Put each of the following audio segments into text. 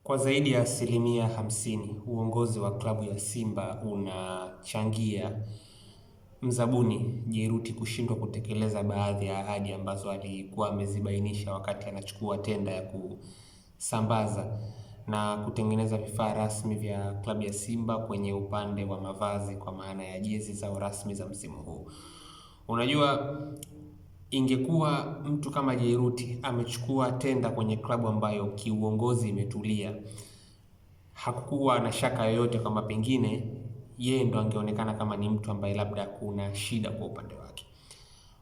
Kwa zaidi ya 50%, uongozi wa klabu ya Simba unachangia mzabuni Jairuti kushindwa kutekeleza baadhi ya ahadi ambazo alikuwa amezibainisha wakati anachukua tenda ya kusambaza na kutengeneza vifaa rasmi vya klabu ya Simba kwenye upande wa mavazi, kwa maana ya jezi zao rasmi za msimu huu. Unajua, ingekuwa mtu kama Jairuti amechukua tenda kwenye klabu ambayo kiuongozi imetulia, hakukuwa na shaka yoyote kwamba pengine yeye ndo angeonekana kama ni mtu ambaye labda kuna shida kwa upande wake,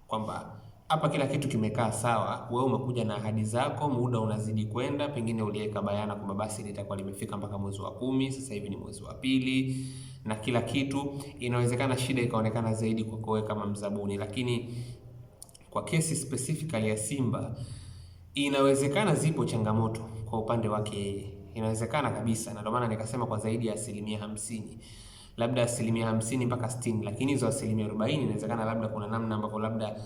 kwamba hapa kila kitu kimekaa sawa, wewe umekuja na ahadi zako, muda unazidi kwenda, pengine uliweka bayana kwamba basi litakuwa limefika mpaka mwezi wa 10, sasa hivi ni mwezi wa 2 na kila kitu. Inawezekana shida ikaonekana zaidi kwa wewe kama mzabuni, lakini kwa kesi specifically ya Simba inawezekana zipo changamoto kwa upande wake yeye, inawezekana kabisa, na ndio maana nikasema kwa zaidi ya 50%, labda 50% mpaka 60%, lakini hizo 40% inawezekana labda kuna namna ambavyo labda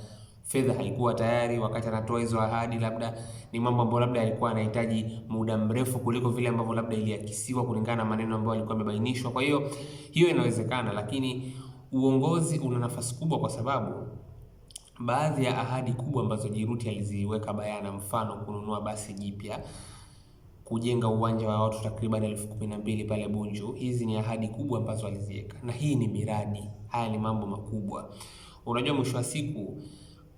fedha haikuwa tayari wakati anatoa hizo ahadi, labda ni mambo ambayo labda alikuwa anahitaji muda mrefu kuliko vile ambavyo labda iliakisiwa kulingana na maneno ambayo alikuwa amebainishwa. Kwa hiyo inawezekana, lakini uongozi una nafasi kubwa, kwa sababu baadhi ya ahadi kubwa ambazo Jairuti aliziweka bayana, mfano kununua basi jipya, kujenga uwanja wa watu takriban 12,000 pale Bunju. Hizi ni ahadi kubwa ambazo aliziweka, na hii ni miradi, haya ni mambo makubwa. Unajua, mwisho wa siku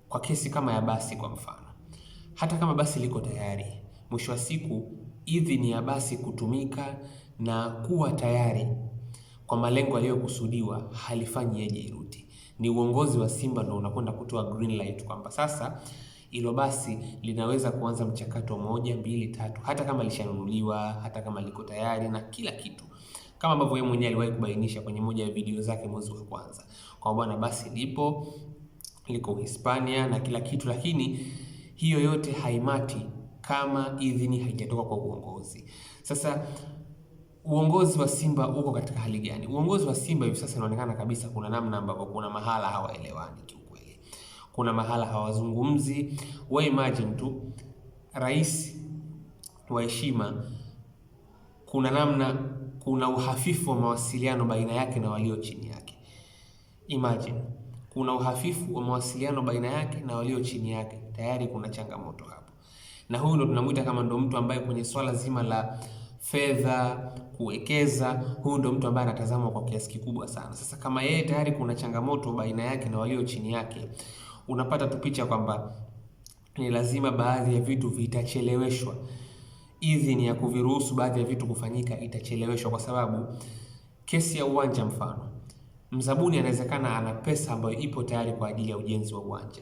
kwa kesi kama ya basi kwa mfano, hata kama basi liko tayari, mwisho wa siku idhini ya basi kutumika na kuwa tayari kwa malengo yaliyokusudiwa halifanyi yeye Jairuti. Ni uongozi wa Simba ndio unakwenda kutoa green light kwamba sasa hilo basi linaweza kuanza mchakato 1, 2, 3, hata kama lishanunuliwa, hata kama liko tayari na kila kitu, kama ambavyo yeye mwenyewe aliwahi kubainisha kwenye moja ya video zake mwezi wa kwanza kwa bwana, basi liko Hispania na kila kitu. Lakini hiyo yote haimati kama idhini haijatoka kwa uongozi. Sasa uongozi wa Simba uko katika hali gani? Uongozi wa Simba hivi sasa inaonekana kabisa kuna namna ambapo kuna mahala hawaelewani kiukweli. Kuna mahala hawazungumzi. Wewe imagine tu rais wa heshima, kuna namna, kuna uhafifu wa mawasiliano baina yake na walio chini yake. Imagine kuna uhafifu wa mawasiliano baina yake na walio chini yake, tayari kuna changamoto hapo. Na huyu ndo tunamuita kama ndo mtu ambaye kwenye swala zima la fedha, kuwekeza, huyu ndo mtu ambaye anatazamwa kwa kiasi kikubwa sana. Sasa kama yeye tayari kuna changamoto baina yake na walio chini yake, unapata tu picha kwamba ni lazima baadhi ya vitu vitacheleweshwa. Idhini ya kuviruhusu baadhi ya vitu kufanyika itacheleweshwa, kwa sababu kesi ya uwanja mfano, mzabuni anawezekana ana pesa ambayo ipo tayari kwa ajili ya ujenzi wa uwanja,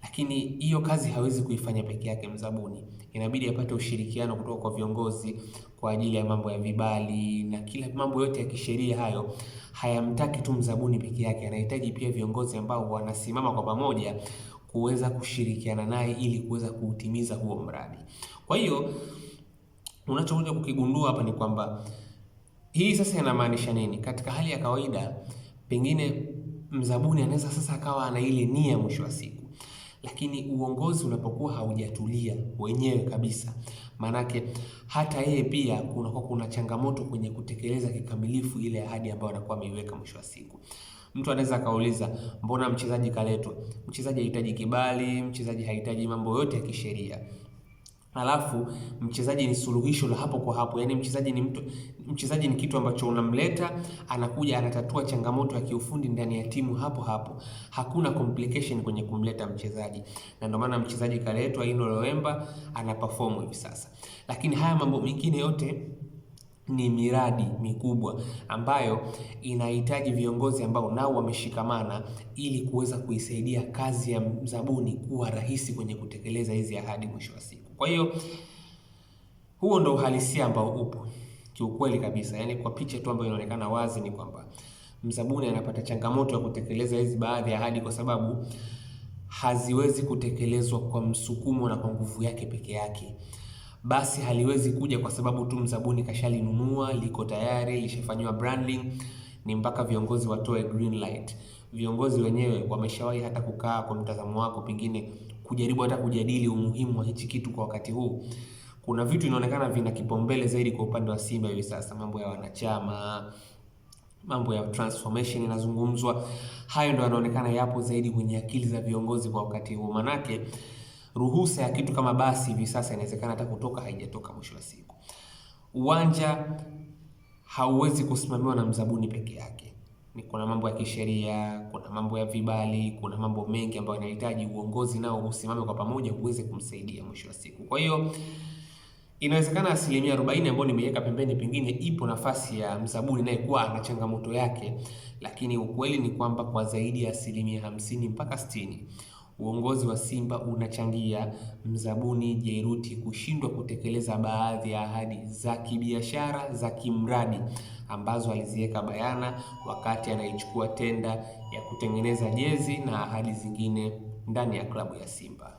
lakini hiyo kazi hawezi kuifanya peke yake mzabuni. Inabidi apate ushirikiano kutoka kwa viongozi kwa ajili ya mambo ya vibali na kila mambo yote ya kisheria. Hayo hayamtaki tu mzabuni peke yake, anahitaji pia viongozi ambao wanasimama kwa pamoja kuweza kushirikiana naye ili kuweza kuutimiza huo mradi. Kwa hiyo unachokuja kukigundua hapa ni kwamba hii sasa inamaanisha nini? Katika hali ya kawaida pengine mzabuni anaweza sasa akawa ana ile nia mwisho wa siku, lakini uongozi unapokuwa haujatulia wenyewe kabisa, manake hata yeye pia kuna changamoto kwenye kutekeleza kikamilifu ile ahadi ambayo anakuwa ameiweka mwisho wa siku. Mtu anaweza akauliza, mbona mchezaji kaletwa? Mchezaji hahitaji kibali, mchezaji hahitaji mambo yote ya kisheria. Alafu mchezaji ni suluhisho la hapo kwa hapo, yani mchezaji ni kitu ambacho unamleta, anakuja anatatua changamoto ya kiufundi ndani ya timu hapo hapo. Hakuna complication kwenye kumleta mchezaji, na ndio maana mchezaji kaletwa Ino Loemba ana perform hivi sasa. Lakini haya mambo mengine yote ni miradi mikubwa ambayo inahitaji viongozi ambao nao wameshikamana ili kuweza kuisaidia kazi ya mzabuni kuwa rahisi kwenye kutekeleza hizi ahadi mwisho wa siku. Kwa hiyo huo ndo uhalisia ambao upo kiukweli kabisa. Yaani kwa picha tu ambayo inaonekana wazi ni kwamba mzabuni anapata changamoto ya kutekeleza hizi baadhi ya ahadi, kwa sababu haziwezi kutekelezwa kwa msukumo na kwa nguvu yake peke yake. Basi haliwezi kuja kwa sababu tu mzabuni kashalinunua, liko tayari, lishafanywa branding, ni mpaka viongozi watoe green light. Viongozi wenyewe wameshawahi hata kukaa, kwa mtazamo wako pengine, kujaribu hata kujadili umuhimu wa hichi kitu kwa wakati huu? kuna vitu inaonekana vina kipaumbele zaidi kwa upande wa Simba hivi sasa, mambo ya wanachama, mambo ya transformation inazungumzwa. Hayo ndio yanaonekana yapo zaidi kwenye akili za viongozi kwa wakati huu. Manake ruhusa ya kitu kama basi hivi sasa inawezekana hata kutoka haijatoka. Mwisho wa siku, uwanja hauwezi kusimamiwa na mzabuni peke yake. Kuna mambo ya kisheria, kuna mambo ya vibali, kuna mambo mengi ambayo yanahitaji uongozi nao usimame kwa pamoja uweze kumsaidia mwisho wa siku. Kwa hiyo inawezekana 40% ambayo nimeiweka pembeni, pengine ipo nafasi ya mzabuni naye kuwa ana changamoto yake, lakini ukweli ni kwamba kwa zaidi ya 50 mpaka 60 uongozi wa Simba unachangia mzabuni Jairuti kushindwa kutekeleza baadhi ya ahadi za kibiashara za kimradi ambazo aliziweka bayana wakati anaichukua tenda ya kutengeneza jezi na ahadi zingine ndani ya klabu ya Simba.